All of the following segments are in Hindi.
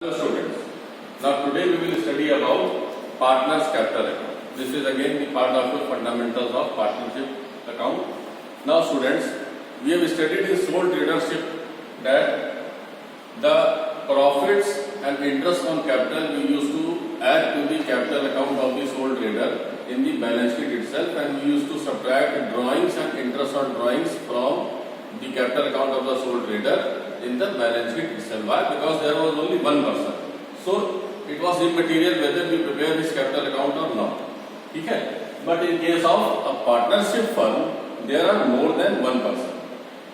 Hello students, now today we will study about partners capital account. This is again the part of the fundamentals of partnership account. Now students, we have studied in sole tradership that the profits and interest on capital we used to add to the capital account of the sole trader in the balance sheet itself, and we used to subtract drawings and interest on drawings from the capital account of the sole trader in the balance sheet itself. Why? Because there was only one person, so it was immaterial whether we prepare this capital account or not. ठीक है? But in case of a partnership firm, there are more than one person.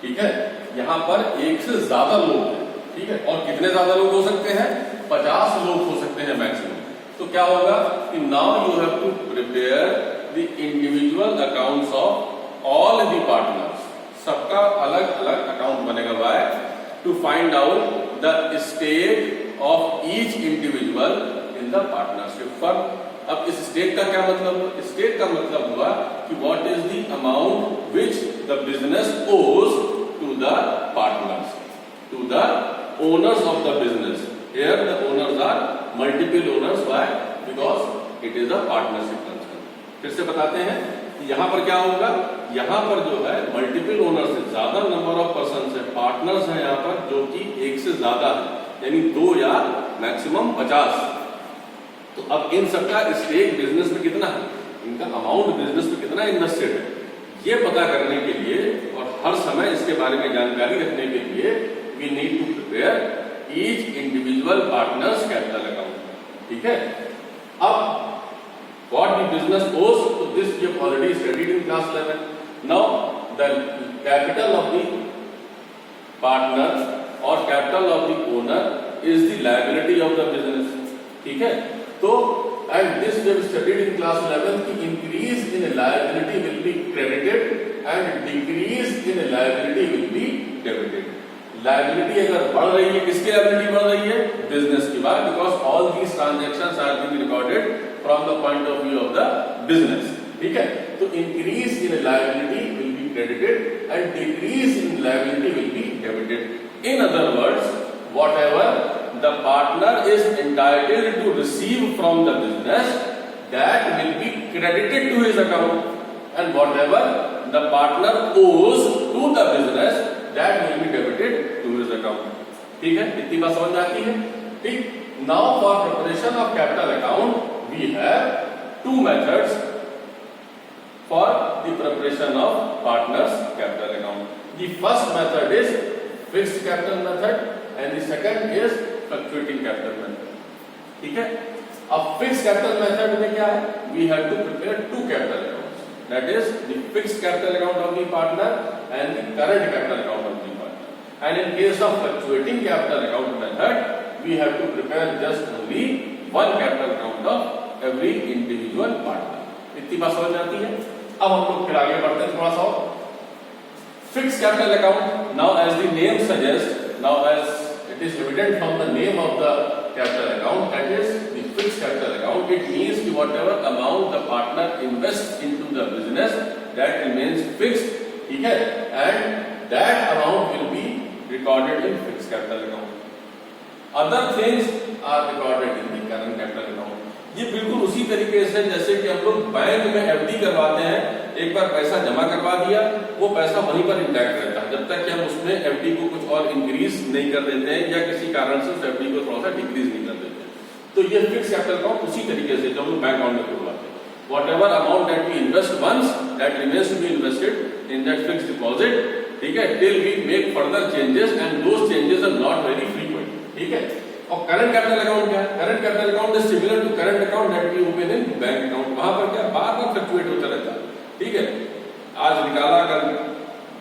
ठीक है? यहाँ पर एक से ज्यादा लोग हैं. ठीक है? और कितने ज्यादा लोग हो सकते हैं? 50 लोग हो सकते हैं मैक्सिमम. तो क्या होगा कि now you have to prepare the individual accounts of all the partners. सबका अलग अलग अकाउंट बनेगा. Why? To find out the stake of each individual in the partnership firm. अब इस stake का क्या मतलब हुआ? Stake का मतलब हुआ कि what is the amount which the business owes to the partners, to the owners of the business. Here the owners are multiple owners. Why? Because it is a partnership concern. फिर से बताते हैं कि यहाँ पर क्या होगा. यहाँ पर जो है मल्टीपल ओनर्स है, ज्यादा नंबर ऑफ पर्सन है, पार्टनर्स हैं यहाँ पर जो कि एक से ज्यादा है, यानी 2 या मैक्सिमम 50. तो अब इन सबका स्टेक बिजनेस में कितना है, इनका अमाउंट बिजनेस में कितना इन्वेस्टेड है, ये पता करने के लिए और हर समय इसके बारे में जानकारी रखने के लिए we need to prepare each individual partners capital account. ठीक है? अब what the business owes, so this we have already studied in class 11. Now the capital of the partner or capital of the owner is the liability of the business. ठीक है? तो and this we have studied in class 11 कि increase in a liability will be credited and decrease in a liability will be debited. Liability अगर बढ़ रही है, किसकी लाइबिलिटी बढ़ रही है? बिजनेस की बात. Because all these transactions are being recorded from the point of view of the business. ठीक है? तो increase in liability will be credited and decrease in liability will be debited. In other words, whatever the partner is entitled to receive from the business that will be credited to his account and whatever the partner owes to the business that will be debited to his account. ठीक है? इतनी बात समझ में आती है? ठीक. Now for preparation of capital account we have two methods for the preparation of partners capital account. The first method is fixed capital method and the second is fluctuating capital method. ठीक है? अब fixed capital method में क्या है? We have to prepare two capital accounts. That is the fixed capital account of the partner and the current capital account of the partner. And in case of fluctuating capital account method, we have to prepare just only one capital account of every individual partner. इतनी बात समझ में आती है? अब हम लोग फिर आगे बढ़ते हैं थोड़ा सा. Fixed capital account, now as the name suggests, now as it is evident from the name of the capital account, that is the fixed capital account. It means that whatever amount the partner invests into the business, that remains fixed. ठीक है? And that amount will be recorded in fixed capital account. Other things are recorded in the current capital account. ये बिल्कुल उसी तरीके से जैसे कि हम लोग बैंक में एफडी करवाते हैं, एक बार पैसा जमा करवा दिया, वो पैसा वहीं पर इंटैक्ट रहता है जब तक कि हम उसमें एफडी को कुछ और इंक्रीज नहीं कर देते हैं या किसी कारण से उस एफडी को थोड़ा सा डिक्रीज नहीं कर देते. तो ये फिक्स कैपिटल अकाउंट उसी तरीके से जब हम बैंक अकाउंट में खुलवाते हैं, whatever amount that we invest once, that remains to be invested in that fixed deposit. ठीक है? Till we make further changes and those changes are not very frequent. ठीक है? और करंट कैपिटल अकाउंट क्या है? Current capital account is similar to current account that we open in bank account. वहां पर क्या बार बार फ्लक्चुएट होता रहता है. ठीक है? आज निकाला, कल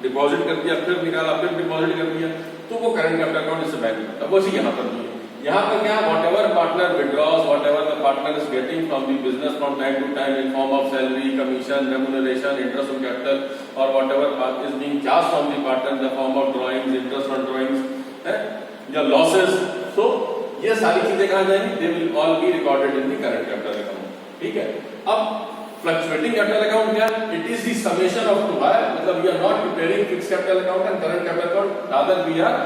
डिपॉजिट कर दिया, फिर निकाला, फिर डिपॉजिट कर दिया, तो वो करंट कैपिटल अकाउंट इससे बैंक होता है. वैसे यहाँ पर भी है. यहाँ पर क्या, whatever partner withdraws, whatever the partner is getting from the business from time to time in form of salary, commission, remuneration, interest on capital, और whatever is being charge from the partner in the form of drawings, interest on drawings है या लॉसेस. सो ये सारी चीजें कहाँ जाएंगी? They will all be recorded in the current capital account. ठीक है? अब फ्लक्चुएटिंग कैपिटल अकाउंट क्या? It is the summation of two. मतलब we are not preparing fixed capital account and current capital account, rather we are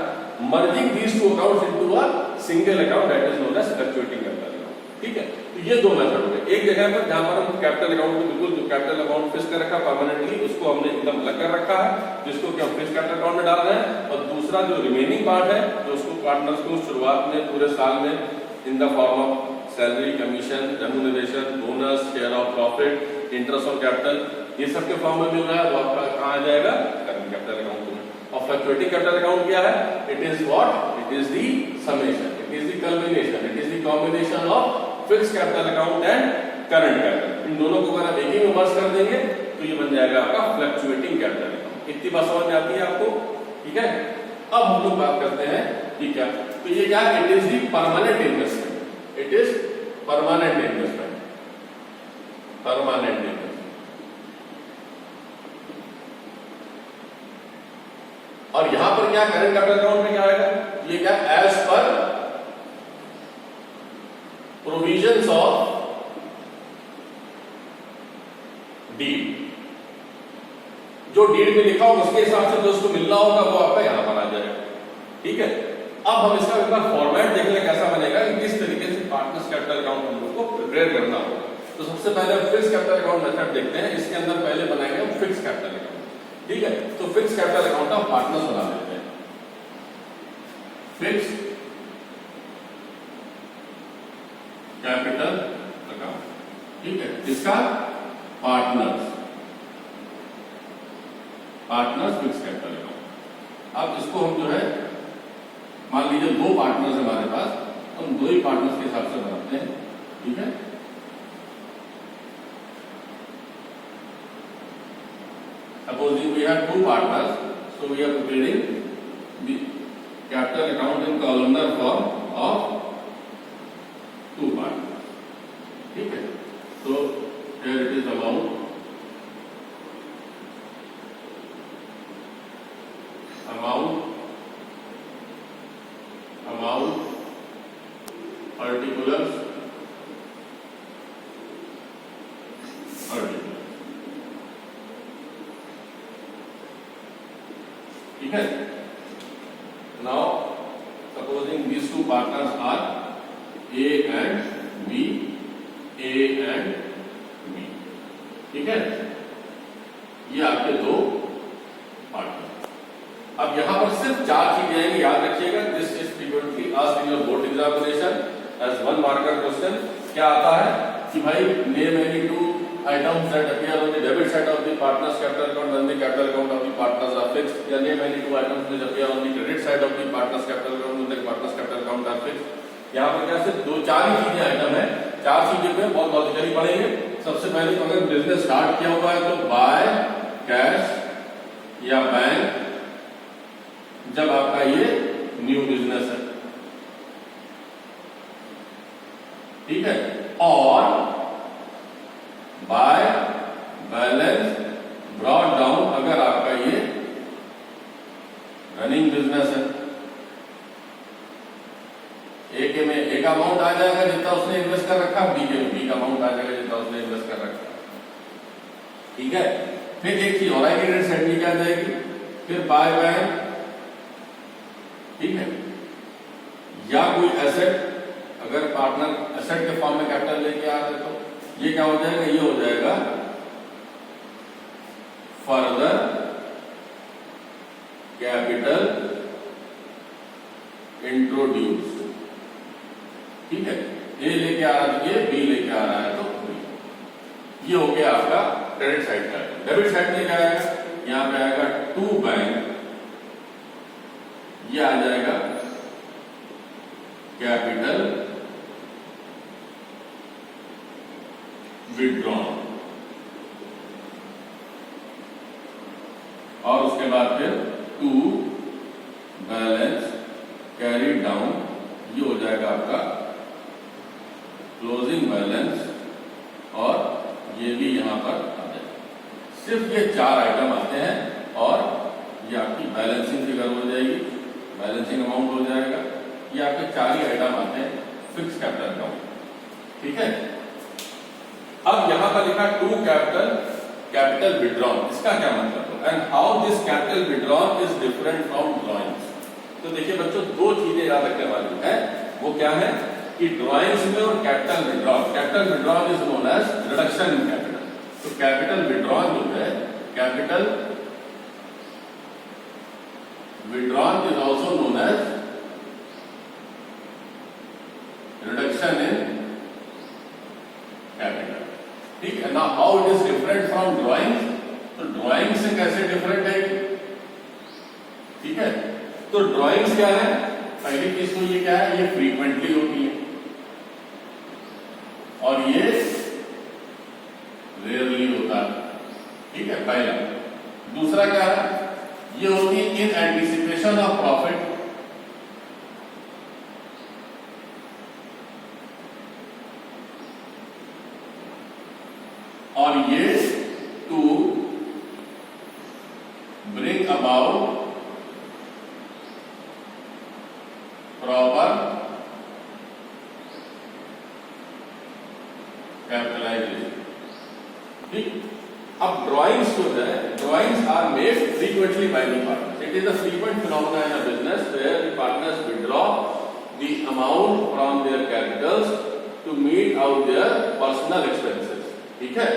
merging these two accounts into a single account that is known as fluctuating capital account. ठीक है, तो ये दो मेथड हो गए। एक जगह पर जहां पर हम कैपिटल अकाउंट को बिल्कुल जो कैपिटल अकाउंट फिक्स कर रखा परमानेंटली, उसको हमने एकदम अलग कर रखा है, जिसको कि हम फिक्स कैपिटल अकाउंट में डाल रहे हैं। और दूसरा जो रिमेनिंग पार्ट है, जो उसको पार्टनर्स को शुरुआत में पूरे साल में इन the form of salary, commission, remuneration, bonus, share of profit, interest on capital, ये सब के फॉर्म में मिल रहा है, वो आपका कहाँ आ जाएगा, करंट कैपिटल अकाउंट में। और फ्लक्चुएटिंग कैपिटल अकाउंट क्या है? It is what? It is the summation, it is the culmination, it is the combination of fixed capital account and current capital. इन दोनों को अगर आप एक ही में मर्ज कर देंगे तो ये बन जाएगा आपका फ्लक्चुएटिंग कैपिटल अकाउंट। इतनी बात समझ में आती है आपको? ठीक है, अब हम लोग बात करते हैं कि क्या, तो ये क्या, it is the permanent investment, it is permanent investment, permanent investment. और यहां पर क्या, करंट कैपिटल अकाउंट में क्या आएगा, ये क्या, as per provisions of deed, जो डीड में लिखा होगा उसके हिसाब से जो उसको मिलना होगा वो आपका यहां पर आ जाएगा। ठीक है, अब हम इसका एक बार फॉर्मेट देख लें कैसा बनेगा, कि किस तरीके से पार्टनर्स कैपिटल अकाउंट हम लोग को प्रिपेयर करना होगा। तो सबसे पहले हम फिक्स कैपिटल अकाउंट मेथड देखते हैं। इसके अंदर पहले बनाएंगे हम फिक्स कैपिटल अकाउंट। ठीक है, तो फिक्स कैपिटल अकाउंट हम पार्टनर्स बना लेते हैं। फिक्स कैपिटल अकाउंट, ठीक है, इसका partners, partners fix capital account. अब इसको हम जो है, मान लीजिए दो पार्टनर्स हमारे पास, हम दो ही पार्टनर्स के हिसाब से बनाते हैं। ठीक है, supposing we have two partners, so we are preparing the capital account in columnar form of two partners. ठीक है, so here it is amount, particulars, ठीक है। Now supposing these two partners are A and B, A and B, ठीक है, ये आपके दो पार्टनर। अब यहां पर सिर्फ चार चीजें आएंगी, याद रखिएगा। This is frequently asked in your board examination as one marker question. क्या आता है कि भाई name any two items that appear on the debit side of the partner's capital account when the capital account of the partners are fixed, या name any two items which appear on the credit side of the partner's capital account when the partner's capital account are fixed। यहाँ पर क्या सिर्फ दो चार ही चीजें आइटम है, चार चीजें पे बहुत लॉजिकली पढ़ेंगे। सबसे पहले तो अगर बिजनेस स्टार्ट किया हुआ है तो बाय कैश या बैंक, जब आपका ये न्यू बिजनेस है, ठीक है, और बाय बैलेंस ब्रॉट डाउन अगर आपका ये रनिंग बिजनेस है। ए के में एक अमाउंट आ जाएगा जितना उसने इन्वेस्ट कर रखा, बी के में बी का अमाउंट आ जाएगा जितना उसने इन्वेस्ट कर रखा। ठीक है, फिर एक चीज और आएगी, क्रेडिट साइड में क्या जाएगी, फिर बाय बैंक, ठीक है, या कोई एसेट, अगर पार्टनर एसेट के फॉर्म में कैपिटल लेके आ रहे तो ये क्या हो जाएगा, ये हो जाएगा फर्दर कैपिटल इंट्रोड्यूस। ठीक है, ए लेके आ रहा है, ये बी लेके आ रहा है तो ये हो गया आपका क्रेडिट साइड का। डेबिट साइड में क्या आएगा, यहां पे आएगा टू बैंक, ये आ जाएगा कैपिटल विड्रॉन, और उसके बाद फिर टू बैलेंस कैरी डाउन, ये हो जाएगा आपका क्लोजिंग बैलेंस, और ये भी यहां पर आ जाएगा। सिर्फ ये चार आइटम आते हैं और ये आपकी बैलेंसिंग फिगर हो जाएगी, बैलेंसिंग अमाउंट हो जाएगा। ये आपके चार ही आइटम आते हैं फिक्स कैपिटल अकाउंट। ठीक है, अब यहां पर लिखा टू कैपिटल विड्रॉन, इसका क्या मतलब है, and how this capital withdrawn is different from drawings. तो देखिए बच्चों, दो चीजें याद रखने वाली है। वो क्या है कि ड्राइंग्स में और capital withdrawal is known as reduction in capital. तो कैपिटल विड्रॉल जो है, capital withdrawal is also known as reduction in capital. ठीक है ना। How it is different from drawing? तो ड्राइंग से कैसे डिफरेंट है? ठीक है, तो ड्राइंग्स क्या है? पहली चीज तो ये क्या है, ये फ्रीक्वेंटली होती है और ये रेयरली होता है। ठीक है, पहला। दूसरा क्या है, ये होती है इन एंटिसिपेशन ऑफ प्रॉफिट, और ये to bring about proper capitalization. ठीक, अब ड्राइंग्स जो है, drawings are made frequently by the partners. It is a frequent phenomena in a business where the partners withdraw the amount from their capitals to meet out their personal expenses. ठीक है,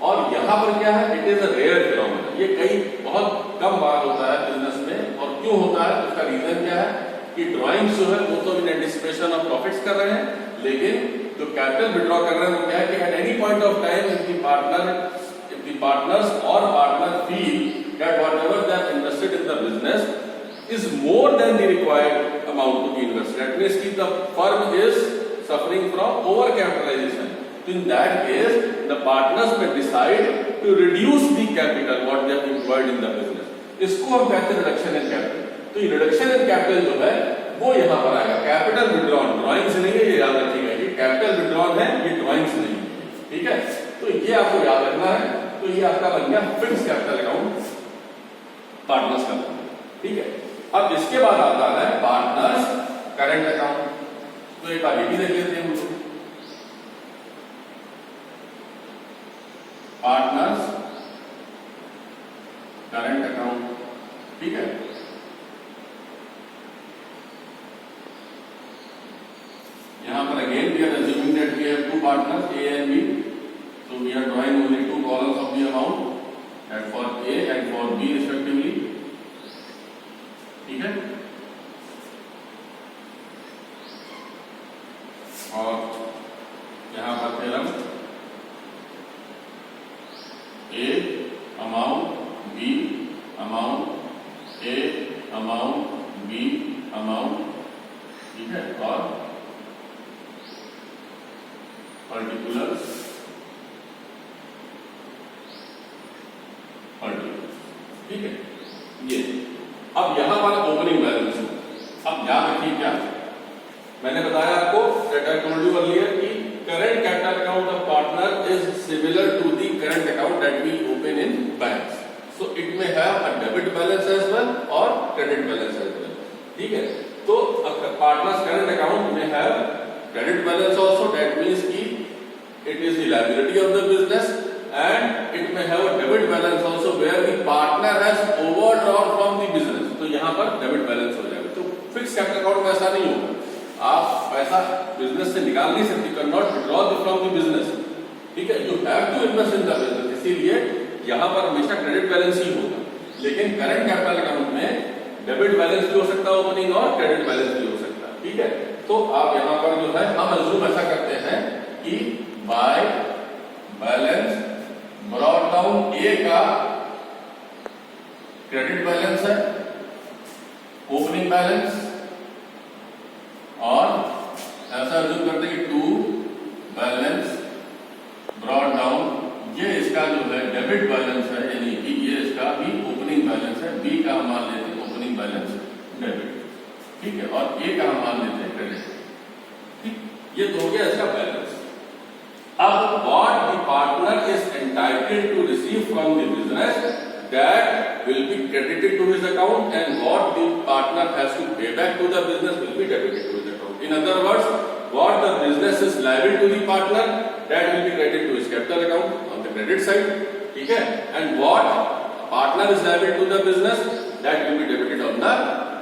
और यहां पर क्या है, it is a rare phenomena. ये कई बहुत कम बार होता है बिजनेस में। और क्यों होता है, उसका रीजन क्या है कि ड्राइंग्स जो है वो तो इन एंटिसिपेशन ऑफ प्रॉफिट्स कर रहे हैं, लेकिन जो कैपिटल विड्रॉ कर रहे हैं वो क्या है कि at any point of time if the partners और partner feel that whatever they have invested in the business is more than the required amount to be invested, that means कि the firm is suffering from over capitalisation. In that case, the partners may decide to reduce the capital what they have employed in the business. इसको हम कहते हैं रिडक्शन इन कैपिटल। तो ये रिडक्शन इन कैपिटल जो है वो यहाँ पर आएगा। कैपिटल विड्रॉल ड्राइंग्स नहीं है, ये याद रखिएगा। ये कैपिटल विड्रॉल है, ये ड्राइंग्स नहीं है। ठीक है, तो ये आपको याद रखना है। तो ये आपका बन गया फिक्स कैपिटल अकाउंट पार्टनर्स का। ठीक है, अब इसके बाद आता है पार्टनर्स करंट अकाउंट। तो एक बार ये भी देख लेते हैं मुझे। Partners current account. ठीक है, यहां पर again we are assuming that we have two partners A and B, so we are drawing only two columns of the amount that for A and for B respectively. ठीक है, और यहां पर फिर हम A amount, B amount, A amount, B amount. ठीक है, और पर्टिकुलर्स, ठीक है। ये अब यहां पर ओपनिंग बैलेंस। अब याद रखिए क्या मैंने बताया आपको, that I told you earlier कि current capital account of partner is similar to the current account that we open in banks. So it may have a debit balance as well or credit balance as well. ठीक है, तो partners current account may have credit balance also. That means कि it is the liability of the business, and it may have a debit balance also where the partner has overdrawn from the business. तो यहाँ पर debit balance हो जाएगा। तो fixed capital account में ऐसा नहीं होगा, आप पैसा बिजनेस से निकाल नहीं सकते, can not withdraw from the business. ठीक है, you have to invest in the business, इसीलिए यहां पर हमेशा क्रेडिट बैलेंस ही होगा। लेकिन करंट कैपिटल अकाउंट में डेबिट बैलेंस भी हो सकता है ओपनिंग, और क्रेडिट बैलेंस भी हो सकता है। ठीक है, तो आप यहां पर जो है हम अज्यूम ऐसा करते हैं कि बाय बैलेंस ब्रॉट डाउन ए का क्रेडिट बैलेंस है, ओपनिंग बैलेंस, और ऐसा अज्यूम करते हैं कि टू बैलेंस ब्रॉट डाउन, ये इसका जो है डेबिट बैलेंस है, यानी कि ये इसका भी ओपनिंग बैलेंस है। बी का हम मान लेते हैं ओपनिंग बैलेंस डेबिट। ठीक है, और ए का हम मान लेते हैं क्रेडिट। ठीक, ये तो हो गया इसका बैलेंस। अब what the partner is entitled to receive from the business that will be credited to his account, and what the partner has to pay back to the business will be debited to his account. In other words, what the business is liable to the partner, that will be credited to his capital account on the credit side. ठीक है, and what partner is liable to the business, that will be debited on the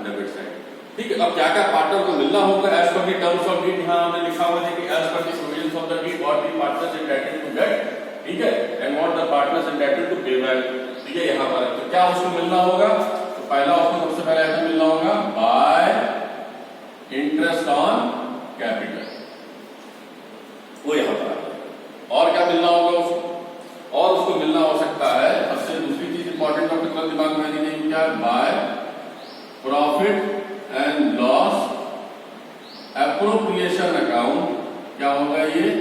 debit side. ठीक है, अब क्या क्या पार्टनर को मिलना होगा as per the terms of deed, यहाँ हमने लिखा हुआ है कि as per the provisions of the deed what the partners entitled to get, ठीक है, and what the partners entitled to pay back, ठीक है। यहाँ पर तो क्या उसको मिलना होगा, तो पहला उसको सबसे पहले ऐसा मिलना होगा बाय इंटरेस्ट ऑन कैपिटल, वो यहाँ पर। और क्या मिलना होगा उसको, और उसको मिलना हो सकता है सबसे दूसरी चीज इंपॉर्टेंट टॉपिक का दिमाग में आनी चाहिए, क्या by profit and loss appropriation account, क्या होगा ये,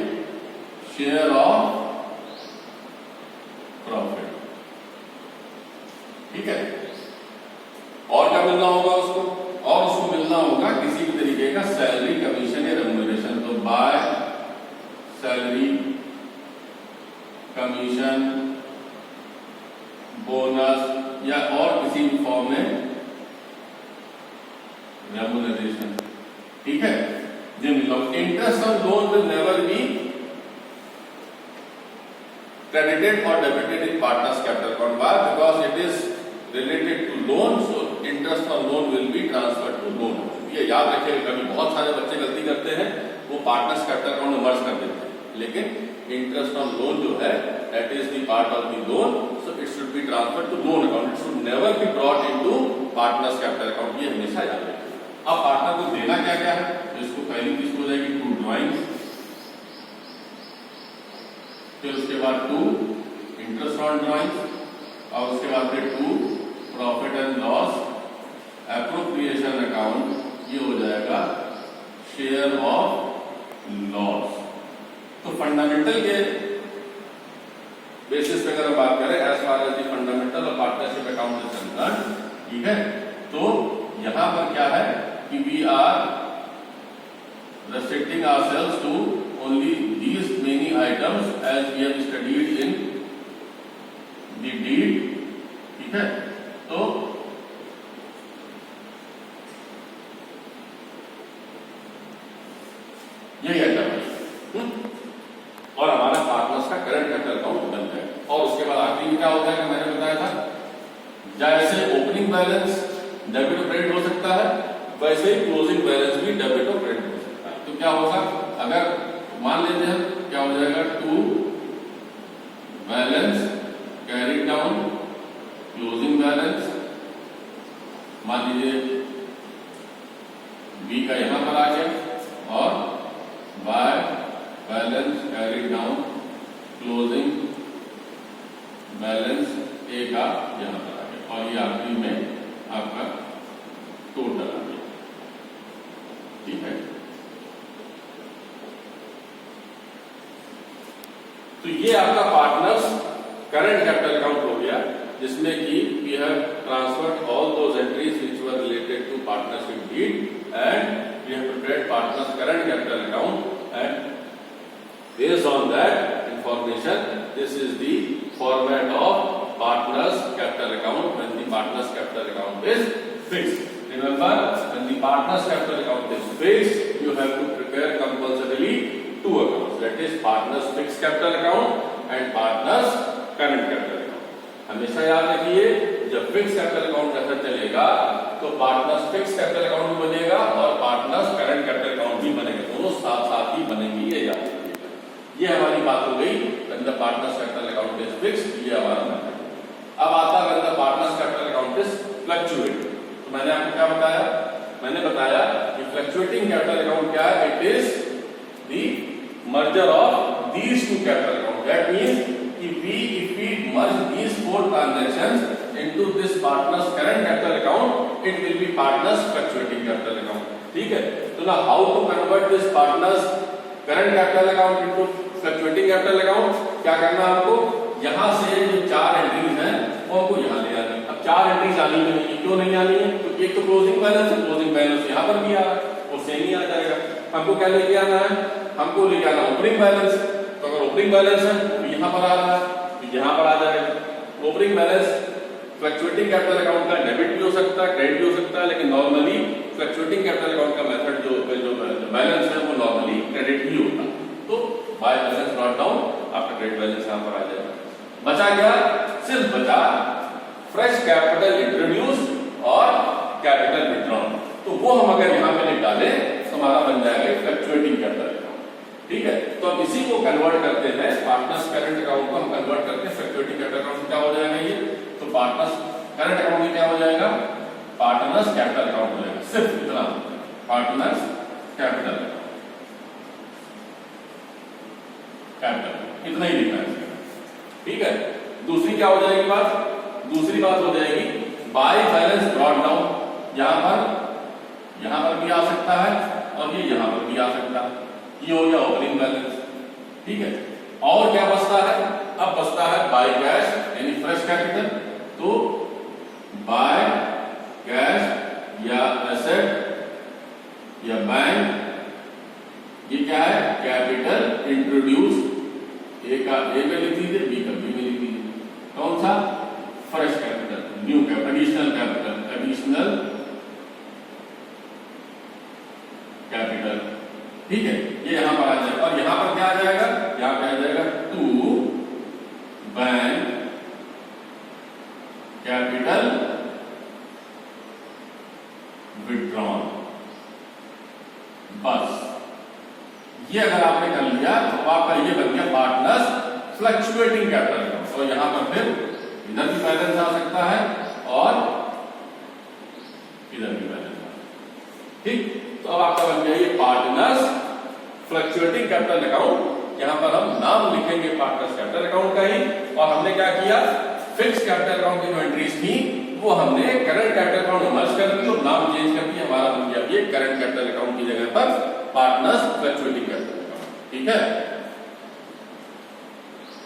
शेयर ऑफ प्रॉफिट, ठीक है। और क्या मिलना होगा उसको, और उसको मिलना होगा किसी भी तरीके का सैलरी, कमीशन या रेम्यूनरेशन, तो बाय सैलरी, कमीशन, बोनस या और किसी भी फॉर्म में रेम्यूनरेशन, ठीक है। Interest on loan will never be credited or debited in partners capital account. Why? Because it is related to loan, so interest on loan will be transferred to loan. ये याद रखिएगा, कभी बहुत सारे बच्चे गलती करते हैं, वो पार्टनर्स कैपिटल अकाउंट में मर्ज कर देते हैं, लेकिन इंटरेस्ट ऑन लोन जो है that is the part of the loan, so it should be transferred to loan account. It should never be brought into partners capital account. ये हमेशा याद रखिएगा। अब पार्टनर को देना क्या क्या है, इसको पहली चीज हो जाएगी टू ड्राइंग्स, फिर उसके बाद टू इंटरेस्ट ऑन ड्राइंग्स, और उसके बाद फिर to profit and loss appropriation account, ये हो जाएगा शेयर ऑफ लॉस। तो फंडामेंटल के बेसिस पे अगर बात करें as far as the fundamental और पार्टनरशिप अकाउंट इज कंसर्न, ठीक है, तो यहां पर क्या है कि we are restricting ourselves to only these many items as we have studied in the deed, ठीक है। तो यही आइटम है और हमारा पार्टनर्स का करंट कैपिटल अकाउंट बन जाए। और उसके बाद आखिरी में क्या होता है कि मैंने बताया था, जैसे ओपनिंग बैलेंस डेबिट और क्रेडिट हो सकता है, वैसे ही क्लोजिंग बैलेंस भी डेबिट और क्रेडिट हो सकता है। तो क्या होगा, अगर मान लेते हैं क्या हो जाएगा, to balance carry down closing balance, मान लीजिए बी का यहां पर आ गया और by balance carry down closing balance A का यहां पर आ गया, और ये आखिरी में आपका टोटल आ गया, ठीक है। तो ये आपका पार्टनर्स करंट कैपिटल अकाउंट हो गया, जिसमें कि we have transferred all those entries which were related to partnership deed and we have prepared partners current capital account and based on that information this is the format of partners capital account when the partners capital account is fixed. Remember, when the partners capital account is fixed, you have to prepare compulsorily two accounts, that is partners fixed capital account and partners current capital account. हमेशा याद रखिए, जब फिक्स कैपिटल अकाउंट मेथड चलेगा तो पार्टनर्स फिक्स कैपिटल अकाउंट भी बनेगा और पार्टनर्स करंट कैपिटल अकाउंट भी बनेगा, दोनों साथ साथ ही बनेंगे, ये याद रखिएगा। ये हमारी बात हो गई when the partners capital account is fixed, ये हमारा मेथड। अब आता है when the partners capital account is fluctuating। तो मैंने आपको क्या बताया, मैंने बताया कि फ्लक्चुएटिंग कैपिटल अकाउंट क्या है, it is the merger of these two capital account. That means if we merge these four transactions into this partners current capital account, it will be partners fluctuating capital account, ठीक है। तो ना how to convert this partners current capital account into fluctuating capital account, क्या करना आपको, यहां से जो चार एंट्रीज हैं वो आपको यहां ले आनी है। अब चार एंट्रीज आनी नहीं, क्यों नहीं आनी है, तो एक तो क्लोजिंग बैलेंस है, क्लोजिंग बैलेंस यहां पर भी आ रहा है, वो सेम ही आ जाएगा। हमको क्या लेके आना है, हमको लेके आना ओपनिंग बैलेंस, तो अगर ओपनिंग बैलेंस है वो भी यहां पर आ रहा है, तो यहां पर आ जाएगा। Opening balance fluctuating capital account का डेबिट भी हो सकता है, क्रेडिट भी हो सकता है, लेकिन नॉर्मली फ्लक्चुएटिंग कैपिटल अकाउंट का मेथड जो बैलेंस है वो नॉर्मली क्रेडिट ही होता है। तो बाय बैलेंस ब्रॉट डाउन, आपका क्रेडिट बैलेंस यहां पर आ जाएगा। बचा क्या, सिर्फ बचा फ्रेश कैपिटल इंट्रोड्यूस और कैपिटल विथड्रॉन। तो वो हम अगर यहाँ पे लिख डालें तो हमारा बन जाएगा फ्लक्चुएटिंग कैपिटल अकाउंट। ठीक है, तो अब इसी को कन्वर्ट करते हैं, पार्टनर्स करंट अकाउंट को हम कन्वर्ट करते हैं फ्लक्चुएटिंग कैपिटल अकाउंट में। क्या हो जाएगा ये? तो पार्टनर्स करंट अकाउंट में क्या हो जाएगा? पार्टनर्स कैपिटल अकाउंट हो जाएगा। सिर्फ इतना, पार्टनर्स कैपिटल इतना ही लिखना है। ठीक है, दूसरी क्या हो जाएगी बात? दूसरी बात हो जाएगी बाय बैलेंस ब्रॉट डाउन। यहां पर भी आ सकता है और ये यहां पर भी आ सकता है। ये हो गया ओपनिंग बैलेंस। ठीक है, और क्या बचता है? अब बचता है बाय कैश यानी फ्रेश कैपिटल। तो बाय कैश या एसेट या बैंक, ये क्या है? Capital introduce. ए का ए में लिख दीजिए, बी का बी में लिख दीजिए। कौन सा? Fresh capital, new capital, additional capital. ठीक है, ये यहां पर आ जाएगा। और यहां पर क्या आ जाएगा? यहां पे आ जाएगा टू बैंक कैपिटल विथड्रॉन। बस ये अगर आपने कर लिया तो आपका ये बन गया पार्टनर्स फ्लक्चुएटिंग कैपिटल अकाउंट। और यहां पर फिर इधर भी बैलेंस आ सकता है और इधर भी बैलेंस आ सकता है। ठीक, तो अब आपका बन गया ये पार्टनर्स फ्लक्चुएटिंग कैपिटल अकाउंट। यहां पर हम नाम लिखेंगे पार्टनर्स कैपिटल अकाउंट का ही। और हमने क्या किया? फिक्स कैपिटल अकाउंट की जो एंट्रीज थी वो हमने करंट कैपिटल अकाउंट में मर्ज कर दी और नाम चेंज कर दिया। हमारा बन गया ये करंट कैपिटल अकाउंट की जगह पर पार्टनर्स फ्लक्चुएटिंग कैपिटल अकाउंट। ठीक है।